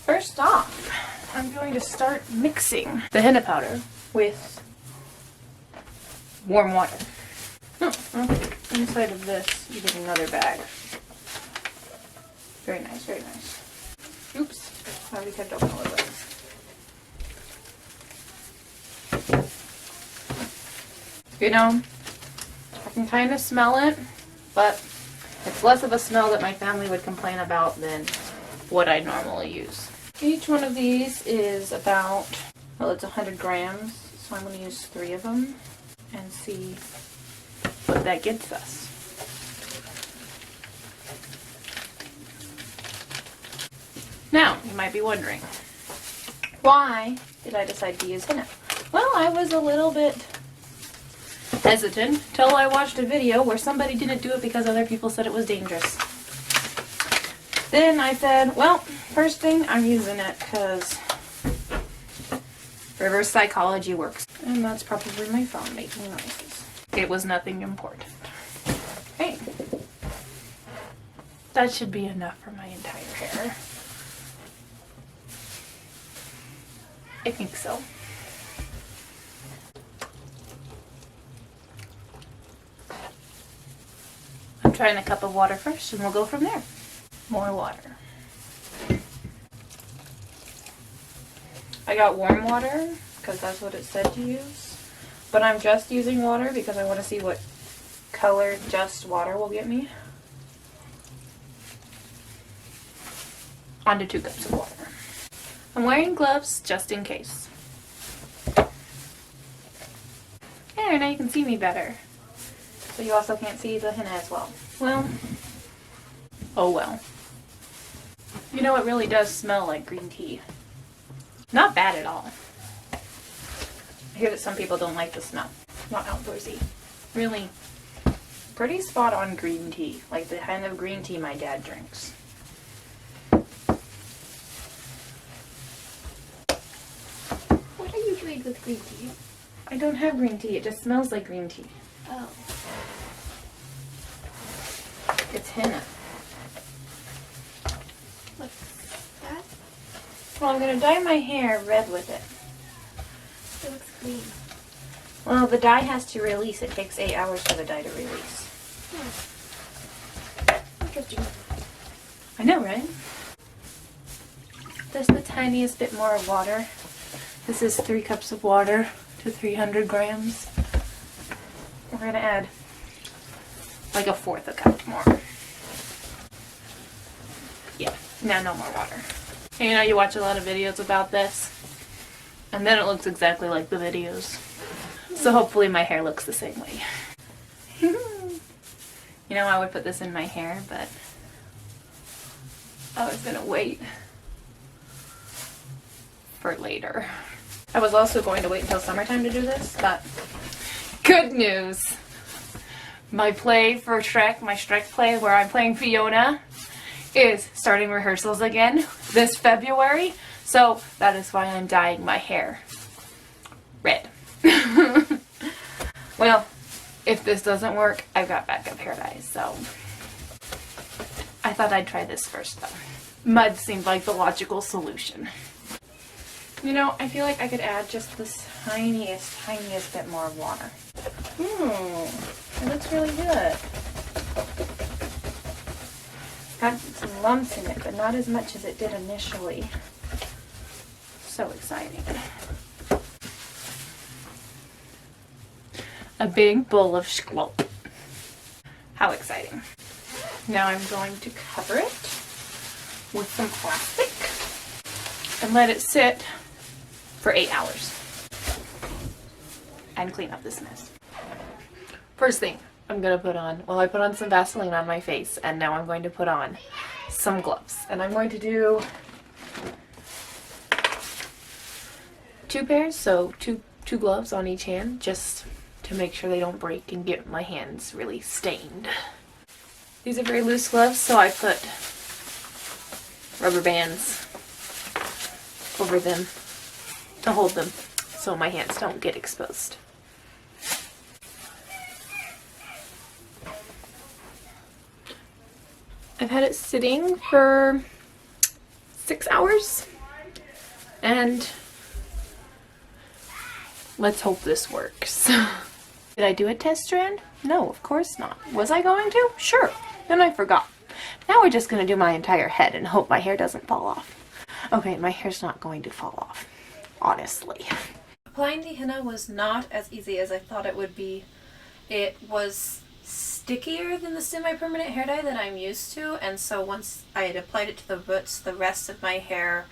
First off, I'm going to start mixing the henna powder with warm water. Oh, okay. Inside of this, you get another bag. Very nice, very nice. Oops, I already kept open all the legs. You know, I can kind of smell it, but it's less of a smell that my family would complain about than what I normally use. Each one of these is about, well, it's 100 grams, so I'm going to use 3 of them and see what that gets us. Now, you might be wondering, why did I decide to use henna? Well, I was a little bit hesitant till I watched a video where somebody didn't do it because other people said it was dangerous. Then I said, well, first thing, I'm using it because reverse psychology works. And that's probably my phone making noises. It was nothing important. Hey, that should be enough for my entire hair. I think so. I'm trying a cup of water first and we'll go from there. More water. I got warm water because that's what it said to use. But I'm just using water because I want to see what color just water will get me. Onto 2 cups of water. I'm wearing gloves just in case. There, now you can see me better. So you also can't see the henna as well. Well, oh well. You know, it really does smell like green tea. Not bad at all. I hear that some people don't like the smell. Not outdoorsy. Really pretty spot on green tea. Like the kind of green tea my dad drinks. What are you doing with green tea? I don't have green tea. It just smells like green tea. Oh. It's henna. What's that? Well, I'm going to dye my hair red with it. It looks green. Well, the dye has to release. It takes 8 hours for the dye to release. Interesting. I know, right? Just the tiniest bit more of water. This is 3 cups of water to 300 grams. We're going to add like 1/4 a cup more. Yeah, now no more water. And you know, you watch a lot of videos about this, and then it looks exactly like the videos. So hopefully my hair looks the same way. You know, I would put this in my hair, but I was gonna wait for later. I was also going to wait until summertime to do this, but good news! My play for Shrek, my Shrek play where I'm playing Fiona, is starting rehearsals again this February. So that is why I'm dyeing my hair red. Well, if this doesn't work, I've got backup hair dyes, so I thought I'd try this first though. Mud seemed like the logical solution. You know, I feel like I could add just this tiniest bit more of water. It looks really good. Got some lumps in it, but not as much as it did initially. So exciting. A big bowl of squelch. How exciting. Now I'm going to cover it with some plastic and let it sit for 8 hours and clean up this mess. First thing I'm going to put on, well, I put on some Vaseline on my face, and now I'm going to put on some gloves. And I'm going to do 2 pairs, so two gloves on each hand, just to make sure they don't break and get my hands really stained. These are very loose gloves, so I put rubber bands over them to hold them so my hands don't get exposed. I've had it sitting for 6 hours, And let's hope this works. Did I do a test strand? No, of course not. Was I going to? Sure. Then I forgot. Now we're just going to do my entire head and hope my hair doesn't fall off. Okay, my hair's not going to fall off, honestly. Applying the henna was not as easy as I thought it would be. It was stickier than the semi-permanent hair dye that I'm used to, and so once I had applied it to the roots, the rest of my hair,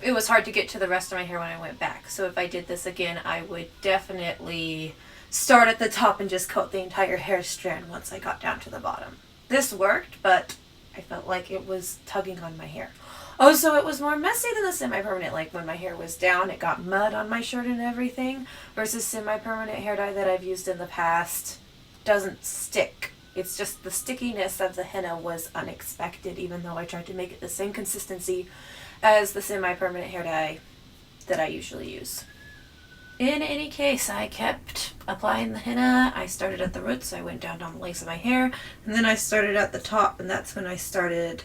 it was hard to get to the rest of my hair when I went back. So if I did this again, I would definitely start at the top and just coat the entire hair strand once I got down to the bottom. This worked, but I felt like it was tugging on my hair. Oh, so it was more messy than the semi-permanent. Like when my hair was down, it got mud on my shirt and everything, versus semi-permanent hair dye that I've used in the past doesn't stick. It's just the stickiness of the henna was unexpected, even though I tried to make it the same consistency as the semi-permanent hair dye that I usually use. In any case, I kept applying the henna. I started at the roots, I went down the lengths of my hair, and then I started at the top, and that's when I started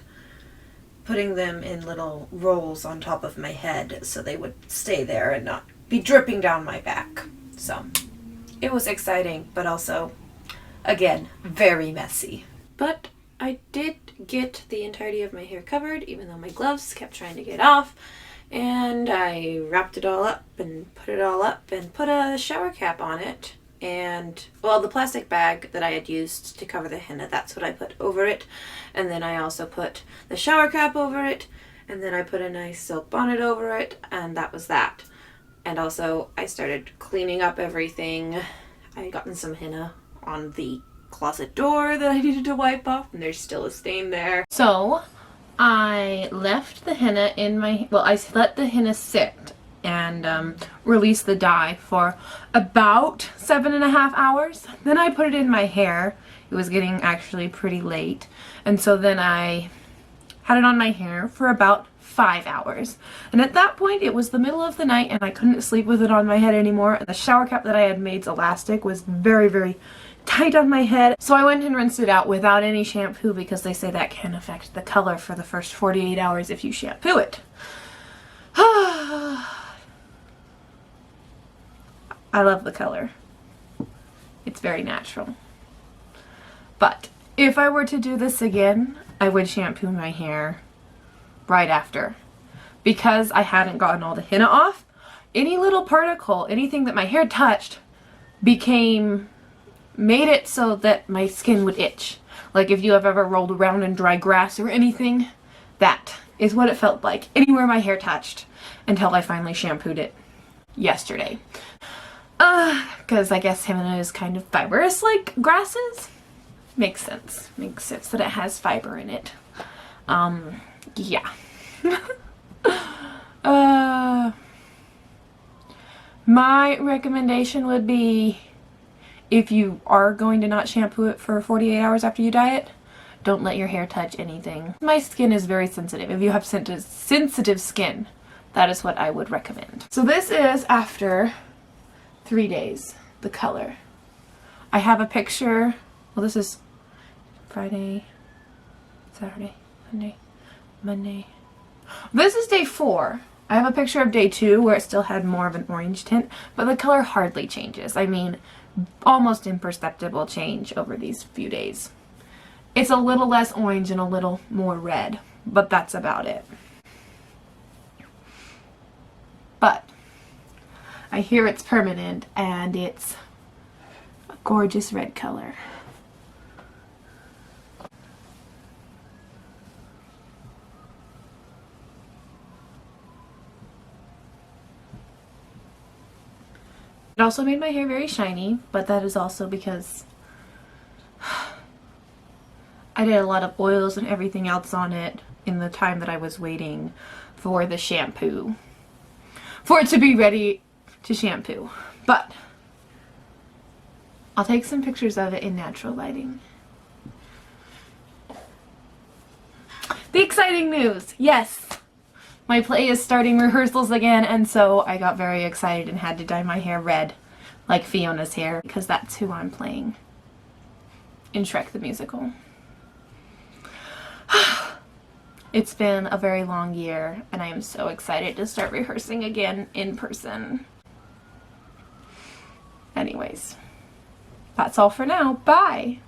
putting them in little rolls on top of my head so they would stay there and not be dripping down my back. So it was exciting, but also, again, very messy. But I did get the entirety of my hair covered, even though my gloves kept trying to get off. And I wrapped it all up and put it all up and put a shower cap on it. And, well, the plastic bag that I had used to cover the henna, that's what I put over it. And then I also put the shower cap over it. And then I put a nice silk bonnet over it. And that was that. And also I started cleaning up everything. I had gotten some henna on the closet door that I needed to wipe off. And there's still a stain there. So I left the henna in my, well, I let the henna sit and release the dye for about 7.5 hours. Then I put it in my hair. It was getting actually pretty late. And so then I had it on my hair for about 5 hours. And at that point, it was the middle of the night and I couldn't sleep with it on my head anymore. And the shower cap that I had made's elastic was very, very tight on my head. So I went and rinsed it out without any shampoo because they say that can affect the color for the first 48 hours if you shampoo it. I love the color. It's very natural. But if I were to do this again, I would shampoo my hair right after. Because I hadn't gotten all the henna off, any little particle, anything that my hair touched, made it so that my skin would itch. Like if you have ever rolled around in dry grass or anything, that is what it felt like anywhere my hair touched until I finally shampooed it yesterday. Because I guess henna is kind of fibrous like grasses. Makes sense. Makes sense that it has fiber in it. Yeah. My recommendation would be, if you are going to not shampoo it for 48 hours after you dye it, don't let your hair touch anything. My skin is very sensitive. If you have sensitive skin, that is what I would recommend. So this is after 3 days, the color. I have a picture. Well, this is Friday, Saturday, Sunday, Monday. This is day 4. I have a picture of day 2 where it still had more of an orange tint, but the color hardly changes. I mean, almost imperceptible change over these few days. It's a little less orange and a little more red, but that's about it. But I hear it's permanent and it's a gorgeous red color. It also made my hair very shiny, but that is also because I did a lot of oils and everything else on it in the time that I was waiting for the shampoo, for it to be ready to shampoo. But I'll take some pictures of it in natural lighting. The exciting news! Yes! My play is starting rehearsals again, and so I got very excited and had to dye my hair red, like Fiona's hair, because that's who I'm playing in Shrek the Musical. It's been a very long year, and I am so excited to start rehearsing again in person. Anyways, that's all for now. Bye!